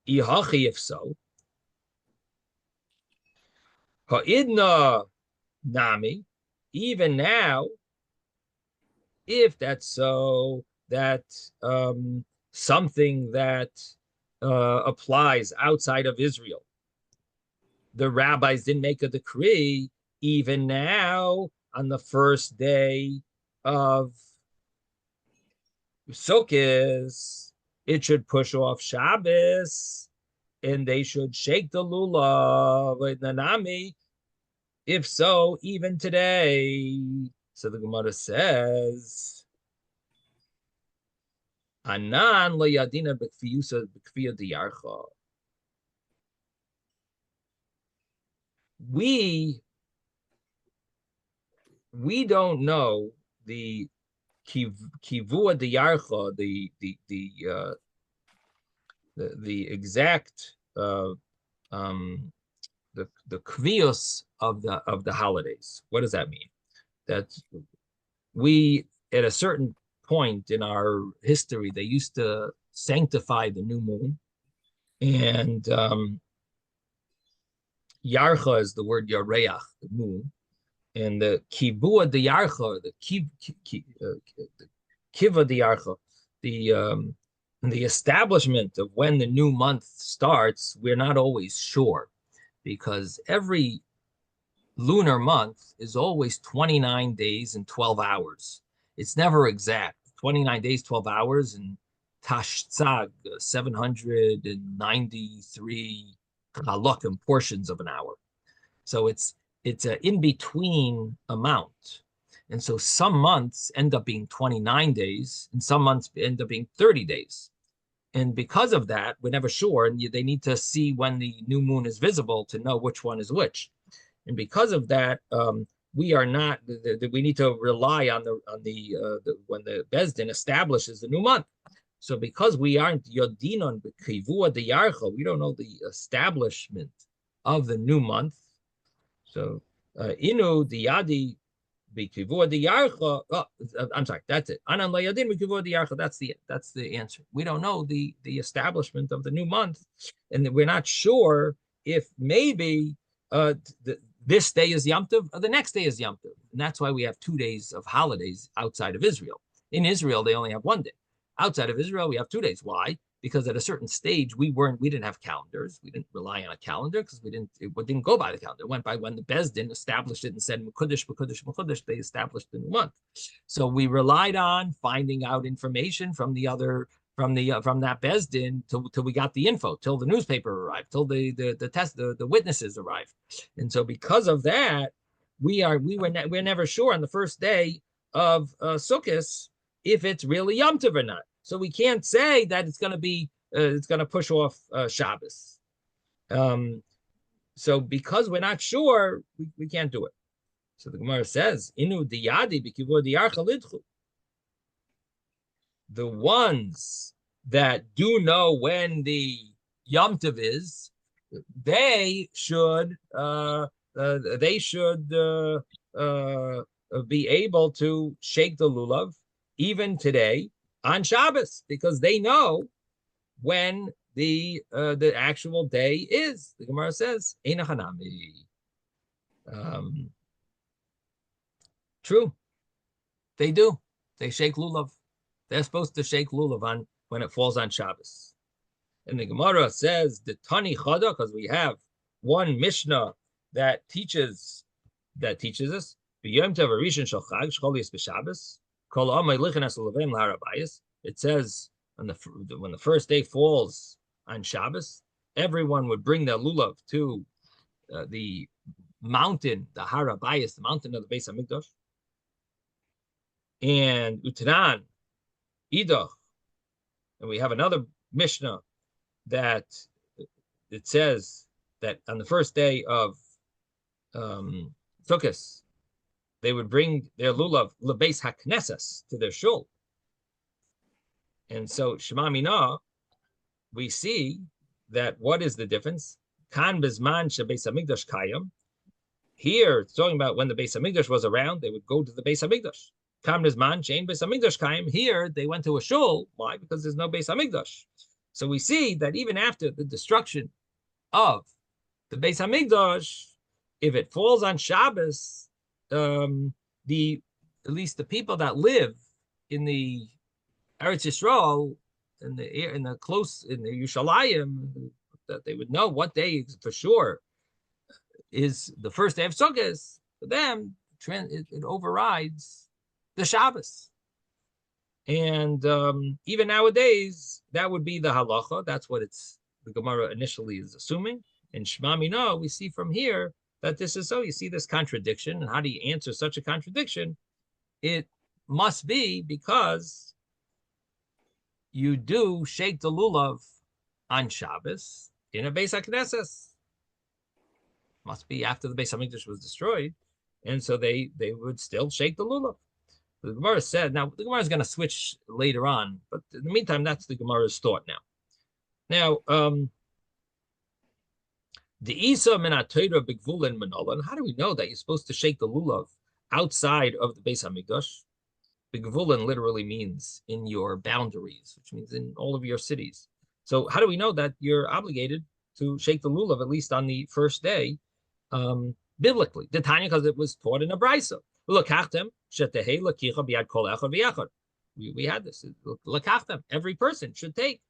Ihachi, if so, Ha'idna Nami, even now, if that's so, that something that applies outside of Israel, the rabbis didn't make a decree, even now on the first day of Sukkot, it should push off Shabbos, and they should shake the lulav with Nanami. If so, even today. So the Gemara says, Anan lo yadina b'kfiyusa b'kfiya diyarcha. We don't know the kivua diyarcha, the exact the kvios of the holidays. What does that mean? That we, at a certain point in our history, they used to sanctify the new moon, and yarcha is the word yareach, the moon, and the kibua de yarcha, the kiva de yarcha, the establishment of when the new month starts, we're not always sure, because every lunar month is always 29 days and 12 hours. It's never exact. 29 days, 12 hours, and Tashtzag, 793 halakim, portions of an hour. So it's an in-between amount. And so some months end up being 29 days, and some months end up being 30 days. And because of that, we're never sure, and they need to see when the new moon is visible to know which one is which. and because of that, we are not. We need to rely on the when the Bezdin establishes the new month. So because we aren't Yodinon b'kivua diyarcha, we don't know the establishment of the new month. So inu diyadi b'kivua diyarcha. Oh, I'm sorry, that's it. Anan layadin b'kivua diyarcha. That's the answer. We don't know the establishment of the new month, and we're not sure if maybe this day is Yom Tov or the next day is Yom Tov, and that's why we have 2 days of holidays outside of Israel. In Israel, they only have 1 day. Outside of Israel, we have 2 days. Why? Because at a certain stage, we didn't have calendars. We didn't rely on a calendar because it didn't go by the calendar. It went by when the Bezdin established it and said, Mekudesh, Mekudesh, Mekudesh, they established the new month. So we relied on finding out information from that Bezdin till we got the info, till the newspaper arrived, till the witnesses arrived. And so because of that, we're never sure on the first day of Sukkot if it's really Yom Tov or not. So we can't say that it's going to push off Shabbos. So because we're not sure, we can't do it. So the Gemara says, Inu diyadi b'kivur diyarcha lidchu. The ones that do know when the Yom Tov is, they should be able to shake the lulav even today on Shabbos, because they know when the actual day is. The Gemara says, Eina Hanami. True. They do. They shake lulav. They're supposed to shake lulav on when it falls on Shabbos. And the Gemara says, the Tani Chada, because we have one Mishnah that teaches us, B'yom Tov Rishon Shel Chag Shchol Yis B'Shabbos. It says when the first day falls on Shabbos, everyone would bring their lulav to the mountain, the Harabayas, the mountain of the Beis Hamikdash. And Utanan, Idach, and we have another Mishnah that it says that on the first day of Sukkot, they would bring their lulav lebeis haknesses to their shul. And so Shema Mina, we see that what is the difference? Kan bezman shebeis hamikdash kayam. Here it's talking about when the Beis Hamikdash was around, they would go to the Beis Hamikdash. Kan bezman shein Beis Hamikdash kayam. Here they went to a shul. Why? Because there's no Beis Hamikdash. So we see that even after the destruction of the Beis Hamikdash, if it falls on Shabbos, at least the people that live in the Eretz Yisrael, in the Yerushalayim, that they would know what day for sure is the first day of Sukkot. For them, it overrides the Shabbos. And even nowadays, that would be the halacha. That's what the Gemara initially is assuming. In Shema Mina, we see from here that this is so. You see this contradiction, and how do you answer such a contradiction? It must be because you do shake the lulav on Shabbos in a Beis HaKnesses. Must be after the Beis Hamikdash was destroyed, and so they would still shake the lulav. The Gemara said, now the Gemara is going to switch later on, but in the meantime, that's the Gemara's thought now. Now, the Isa Minatayra Bigvulin Manolan. How do we know that you're supposed to shake the lulav outside of the Beis Hamikdash? Bigvulin literally means in your boundaries, which means in all of your cities. So how do we know that you're obligated to shake the lulav at least on the first day, biblically? The Tanya, because it was taught in a brisa. We had this. Every person should take,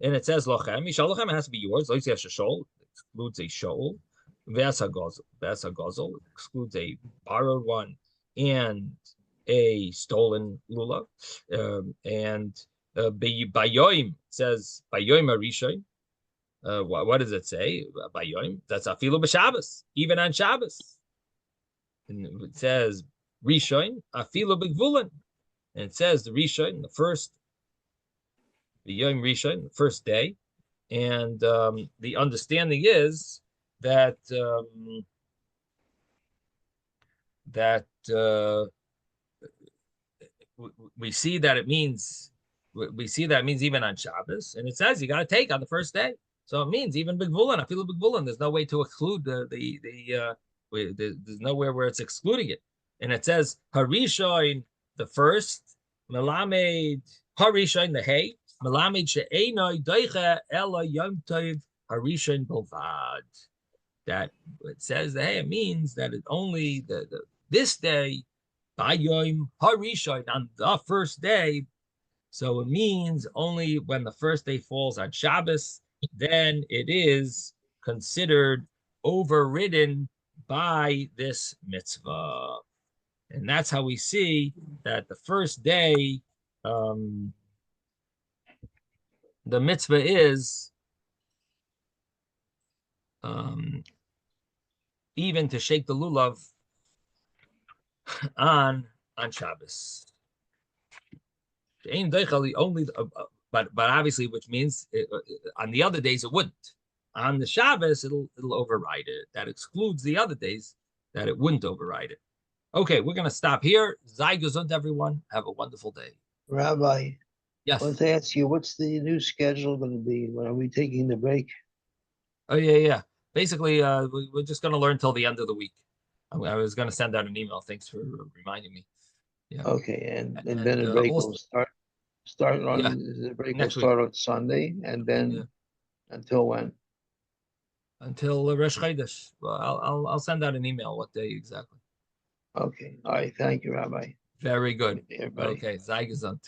and it says lochem. Mishalochem has to be yours. Excludes a shoal. Vesagozel excludes a borrowed one and a stolen lulav. And bayoim says bayoim arishoy. What does it say? Bayoim. That's afilu b'Shabbos, even on Shabbos. And it says rishoin afilu b'gvulin, and it says the rishoin, the first, the yom rishoin, the first day. And the understanding is that that we see that it means even on Shabbos, and it says you got to take on the first day. So it means even Bigvulan, I feel Bigvulan. There's no way to exclude there's nowhere where it's excluding it. And it says Harishain the first, Melamed Harishain the hay, Melamed she'enoi doicha ela yom tov Harishain bilvad. That it says that hey, it means that it only this day by Yom Harishain on the first day. So it means only when the first day falls on Shabbos, then it is considered overridden by this mitzvah. And that's how we see that the first day, the mitzvah is even to shake the lulav on Shabbos. Only, but obviously, which means on the other days it wouldn't. On the Shabbos, it'll override it. That excludes the other days that it wouldn't override it. Okay, we're gonna stop here. Sei gesund, everyone. Have a wonderful day. Rabbi, yes. I want to ask you, what's the new schedule going to be? When are we taking the break? Oh yeah. Basically, we're just gonna learn till the end of the week. I was gonna send out an email. Thanks for reminding me. Yeah. Okay, and then the break will start on the break will start on Sunday, and then until when? Until Rosh Chodesh. Well, I'll send out an email what day exactly. Okay. All right. Thank you, Rabbi. Very good. Okay. Sei gesund.